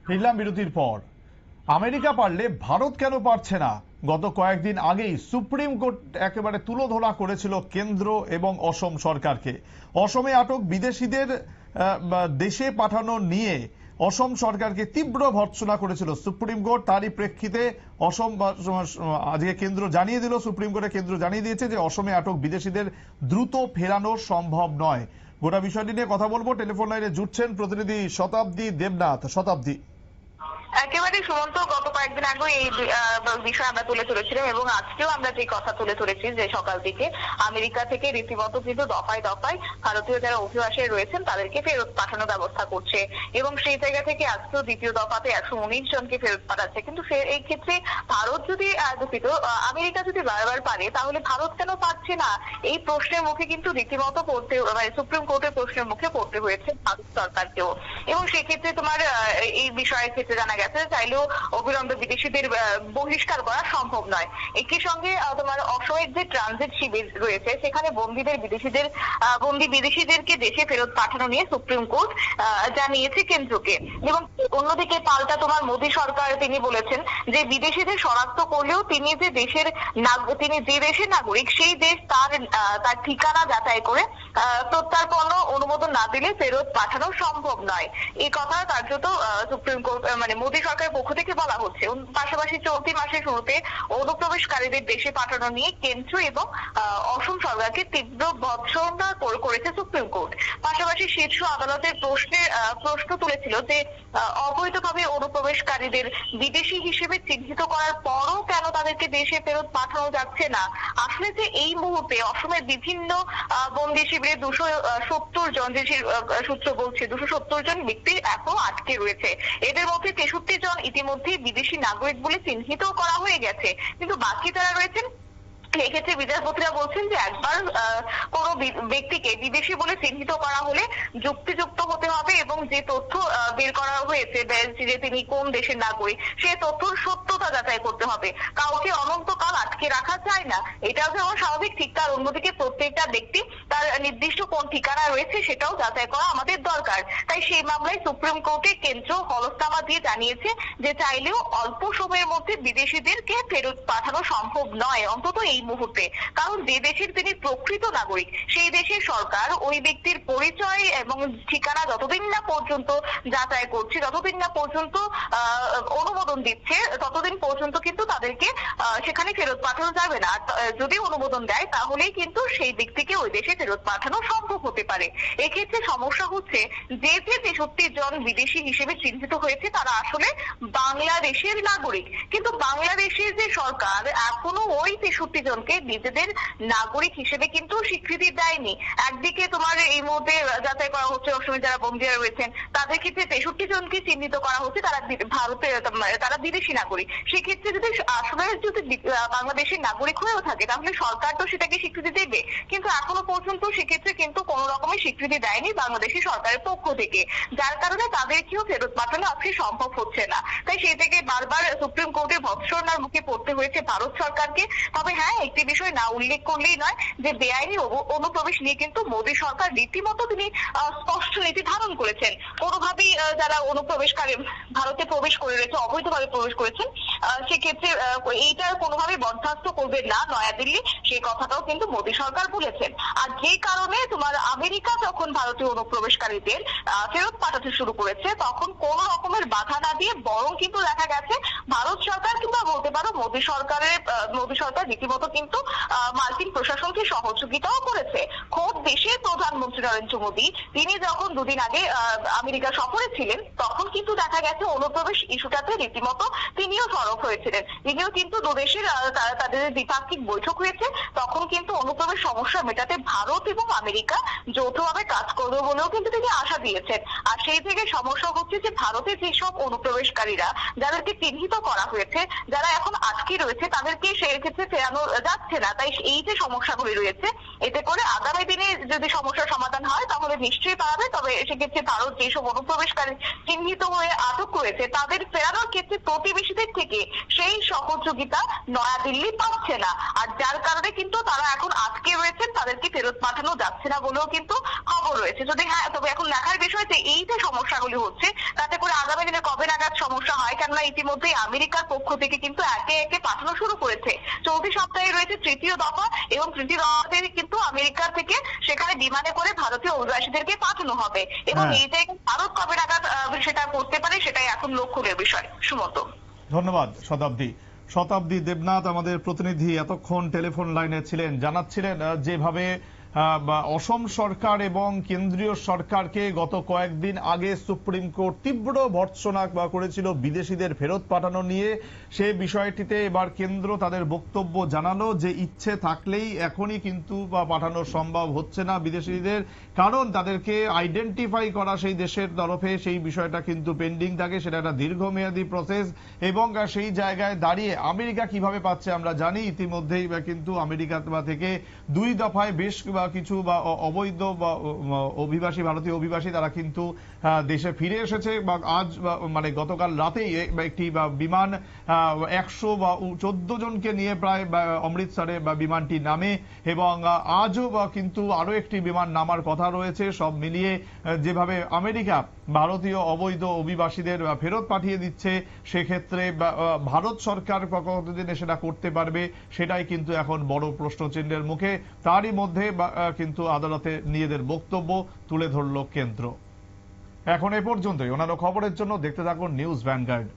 ফিরলাম বিরতির পর। আমেরিকা পারলে ভারত কেন পারছে না? গত কয়েকদিন আগেই সুপ্রিম কোর্ট একেবারে তুলোধনা করেছিল কেন্দ্র এবং অসম সরকারকে। অসমে আটক বিদেশিদের দেশে পাঠানো নিয়ে অসম সরকারকে তীব্র ভর্ৎসনা করেছিল সুপ্রিম কোর্ট। তারই প্রেক্ষিতে অসম আজকে কেন্দ্র জানিয়ে দিল, সুপ্রিম কোর্টে কেন্দ্র জানিয়ে দিয়েছে যে অসমে আটক বিদেশিদের দ্রুত ফেরানো সম্ভব নয়। গোটা বিষয়টি নিয়ে কথা বলবো। টেলিফোন লাইনে জুটছেন প্রতিনিধি শতাব্দী দেবনাথ। শতাব্দী, একেবারে সুমন্ত, গত কয়েকদিন আগে এই বিষয় আমরা তুলে ধরেছিলাম এবং আজকেও আমরা যে কথা তুলে ধরেছি যে সকাল থেকে আমেরিকা থেকে রীতিমতো কিন্তু দফায় দফায় ভারতীয় যারা অভিবাসী রয়েছেন তাদেরকে ফেরত পাঠানোর ব্যবস্থা করছে এবং সেই জায়গা থেকে আজকেও দ্বিতীয় দফাতে 119 জনকে ফেরত পাঠাচ্ছে। কিন্তু এই ক্ষেত্রে ভারত যদি দুঃখিত আমেরিকা যদি বারবার পারে তাহলে ভারত কেন পারছে না, এই প্রশ্নের মুখে কিন্তু রীতিমতো পড়তে মানে সুপ্রিম কোর্টের প্রশ্নের মুখে পড়তে হয়েছে ভারত সরকারকেও। এবং সেক্ষেত্রে তোমার এই বিষয়ের ক্ষেত্রে জানা গেছে চাইলেও অবিলম্বে বিদেশিদের বহিষ্কার করা সম্ভব নয়। একই সঙ্গে তোমার অসমের যে ট্রানজিট শিবির রয়েছে সেখানে বন্দি বিদেশিদেরকে দেশে ফেরত পাঠানো নিয়ে সুপ্রিম কোর্ট জানিয়েছে কেন্দ্রকে। এবং অন্যদিকে পাল্টা তোমার মোদী সরকার তিনি বলেছেন যে বিদেশিদের শনাক্ত করলেও তিনি যে দেশের নাগরিক সেই দেশ তার ঠিকানা যাচাই করে প্রত্যর্পণ অনুমোদন না দিলে ফেরত পাঠানো সম্ভব নয়। এই কথা কার্যত সুপ্রিম কোর্ট মানে মোদী সরকারের পক্ষ থেকে বলা হচ্ছে। পাশাপাশি চলতি মাসের শুরুতে অনুপ্রবেশকারীদের দেশে পাঠানো নিয়ে কেন্দ্র এবং অসম সরকারকে তীব্র ভর্ৎসনা করেছে সুপ্রিম কোর্ট। পাশাপাশি শীর্ষ আদালতের প্রশ্ন তুলেছিল যে অবৈধভাবে অনুপ্রবেশকারীদের বিদেশি হিসেবে চিহ্নিত করার পরও কেন তাদেরকে দেশে ফেরত পাঠানো যাচ্ছে না। আসলে যে এই মুহূর্তে অসমের বিভিন্ন বন্দি শিবিরে 270 জন, যে সূত্র বলছে 270 জন ব্যক্তি এখনো আটকে রয়েছে। এদের মধ্যে 63 জন ইতিমধ্যে বিদেশি নাগরিক বলে চিহ্নিত করা হয়ে গেছে, কিন্তু বাকি যারা রয়েছেন এক্ষেত্রে বিচারপতিরা বলছেন যে একবার কোনো ব্যক্তিকে বিদেশি বলে চিহ্নিত করা হলে যুক্তিযুক্ত হতে হবে এবং যে তথ্য বের করা হয়েছে যে তিনি কোন দেশের নাগরিক সে তথ্যর সত্যতা যাচাই করতে হবে। কাউকে অনন্তকাল আটকে রাখা যায় না, এটাও যেমন স্বাভাবিক ঠিক তার অন্যদিকে প্রত্যেকটা ব্যক্তি তার নির্দিষ্ট কোন ঠিকানা রয়েছে সেটাও যাচাই করা আমাদের দরকার। তাই সেই মামলায় সুপ্রিম কোর্টে কেন্দ্র হলফনামা দিয়ে জানিয়েছে যে চাইলেও অল্প সময়ের মধ্যে বিদেশিদেরকে ফেরত পাঠানো সম্ভব নয়, অন্তত এই মুহূর্তে। কারণ যে দেশের তিনি প্রকৃত নাগরিক সেই দেশের সরকার ওই ব্যক্তির পরিচয় এবং ঠিকানা যতদিন না পর্যন্ত যাচাই করছে, যতদিন না পর্যন্ত অনুমোদন দিচ্ছে, ততদিন পর্যন্ত কিন্তু তাদেরকে সেখানে ফেরত পাঠানো যাবে না। যদি অনুমোদন দেয় তাহলেই কিন্তু সেই ব্যক্তিকে ওই দেশে ফেরত পাঠানো সম্ভব হতে পারে। এক্ষেত্রে সমস্যা হচ্ছে যে 63 জন বিদেশি হিসেবে চিহ্নিত হয়েছে তারা আসলে বাংলাদেশের নাগরিক, কিন্তু বাংলাদেশের যে সরকার এখনো ওই 63 জনকে নিজেদের নাগরিক হিসেবে কিন্তু স্বীকৃতি দেয়নি। একদিকে তোমার এই মুহূর্তে যাচাই করা হচ্ছে অসমে যারা বন্দীরা রয়েছেন তাদের ক্ষেত্রে 63 জনকে চিহ্নিত করা হচ্ছে তারা বিদেশি নাগরিক। সেক্ষেত্রে যদি আসলে বাংলাদেশের নাগরিক হয়েও থাকে তাহলে সরকার তো সেটাকে স্বীকৃতি দেবে, কিন্তু এখনো পর্যন্ত সেক্ষেত্রে কিন্তু কোন রকমের স্বীকৃতি দেয়নি বাংলাদেশের সরকারের পক্ষ থেকে, যার কারণে তাদেরকেও ফেরত পাঠানো আজকে সম্ভব হচ্ছে না। তাই সেই থেকে বারবার সুপ্রিম কোর্টে ভর্ৎসনার মুখে পড়তে হয়েছে ভারত সরকারকে। তবে হ্যাঁ, একটি বিষয় না উল্লেখ করলেই নয় যে বেআইনি অনুপ্রবেশ নিয়ে কিন্তু মোদী সরকার রীতিমতো তিনি স্পষ্ট নীতি ধারণ করেছেন। কোনোভাবেই যারা অনুপ্রবেশকারী ভারতে প্রবেশ করে রয়েছে, অবৈধভাবে প্রবেশ করেছেন, সেক্ষেত্রে এইটার কোনোভাবে বরখাস্ত করবে না নয়াদিল্লি, সেই কথাটাও কিন্তু মোদী সরকার বলেছেন। আর যে কারণে তোমার আমেরিকা যখন ভারতীয় অনুপ্রবেশকারীদের ফেরত পাঠাতে শুরু করেছে তখন কোন রকমের বাধা না দিয়ে বরং কিন্তু দেখা গেছে ভারত সরকার কিংবা বলতে পারো মোদী সরকার রীতিমতো কিন্তু মার্কিন প্রশাসনকে সহযোগিতাও করেছে। খোদ দেশের প্রধানমন্ত্রী নরেন্দ্র মোদী তিনি যখন দুদিন আগে আমেরিকা সফরে ছিলেন তখন কিন্তু দেখা গেছে অনুপ্রবেশ ইস্যুটাতে রীতিমতো তিনিও সরব হয়েছিলেন। তিনিও কিন্তু দুদেশের তাদের দ্বিপাক্ষিক বৈঠক হয়েছে, তখন কিন্তু অনুপ্রবেশ সমস্যা মেটাতে ভারত এবং আমেরিকা যৌথভাবে কাজ করবে বলেও কিন্তু তিনি আশা দিয়েছেন। আর সেই থেকে সমস্যা হচ্ছে যে ভারতে যেসব অনুপ্রবেশকারীরা যাদেরকে চিহ্নিত করা হয়েছে, যারা এখন আটকে রয়েছে তাদেরকে সেক্ষেত্রে ফেরানো যাচ্ছে না। তাই এই যে সমস্যাগুলি রয়েছে, এতে করে আগামী দিনে যদি সমস্যার সমাধান হয় তাহলে নিশ্চয়ই পাওয়া যায়। তবে সেক্ষেত্রে ভারত যেসব অনুপ্রবেশকারী চিহ্নিত হয়ে আটক করেছে তাদের ফেরানোর ক্ষেত্রে প্রতিবেশীদের থেকে সেই সহযোগিতা নয়াদিল্লি পাচ্ছে না। আর যার কারণে কিন্তু তারা এখন আটকে রয়েছেন, তাদেরকে ফেরত পাঠানো যাচ্ছে না বলেও কিন্তু খবর রয়েছে। তবে এখন দেখার বিষয় যে এই যে সমস্যাগুলি হচ্ছে তাতে করে আগামী দিনে কবে নাগাদ সমস্যা হয়, কেননা ইতিমধ্যেই আমেরিকার পক্ষ থেকে কিন্তু একে একে পাঠানো শুরু করেছে। চলতি সপ্তাহে রয়েছে তৃতীয় দফা, এবং তৃতীয় দফাতে কিন্তু আমেরিকা থেকে সেখানে বিমানে করে ভারতীয় অভিবাসীদেরকে পাঠানো হবে, এবং হ্যাঁ। এইটাই ভারত কবে নাগাদ সেটা করতে পারে সেটাই এখন লক্ষ্যের বিষয়। সুমন্ত। ধন্যবাদ শতাব্দী দেবনাথ আমাদের প্রতিনিধি এতক্ষণ টেলিফোন লাইনে ছিলেন, জানাচ্ছিলেন যেভাবে অসম সরকার এবং কেন্দ্রীয় সরকারকে গত কয়েকদিন আগে সুপ্রিম কোর্ট তীব্র ভর্ৎসনা করেছিল বিদেশিদের ফেরত পাঠানো নিয়ে। সে বিষয়টিতে এবার কেন্দ্র তাদের বক্তব্য জানালো যে ইচ্ছে থাকলেই এখনই কিন্তু পাঠানো সম্ভব হচ্ছে না বিদেশিদের, কারণ তাদেরকে আইডেন্টিফাই করা সেই দেশের তরফে সেই বিষয়টা কিন্তু পেন্ডিং থাকে, সেটা একটা দীর্ঘমেয়াদী প্রসেস। এবং সেই জায়গায় দাঁড়িয়ে আমেরিকা কিভাবে পাচ্ছে আমরা জানি, ইতিমধ্যেই কিন্তু আমেরিকা থেকে 2 দফায় বেশ কিছু অবৈধ অভিবাসী, ভারতীয় অভিবাসী তারা কিন্তু দেশে ফিরে এসেছে। আজ মানে গতকাল রাতেই একটি বিমান 114 জনকে নিয়ে প্রায় অমৃতসরে বিমানটি নামে, এবং আজও কিন্তু আরো একটি বিমান নামার কথা রয়েছে। সব মিলিয়ে যেভাবে আমেরিকা ভারতীয় অবৈধ অভিবাসীদের ফেরত পাঠিয়ে দিচ্ছে, সেক্ষেত্রে ভারত সরকার কতদিনে সেটা করতে পারবে সেটাই কিন্তু এখন বড় প্রশ্নচিহ্নের মুখে। তারই মধ্যে কিন্তু আদালতে নিজেদের বক্তব্য তুলে ধরল কেন্দ্র। এখন এ পর্যন্তই। অন্যান্য খবরের জন্য দেখতে থাকুন নিউজ ভ্যানগার্ড।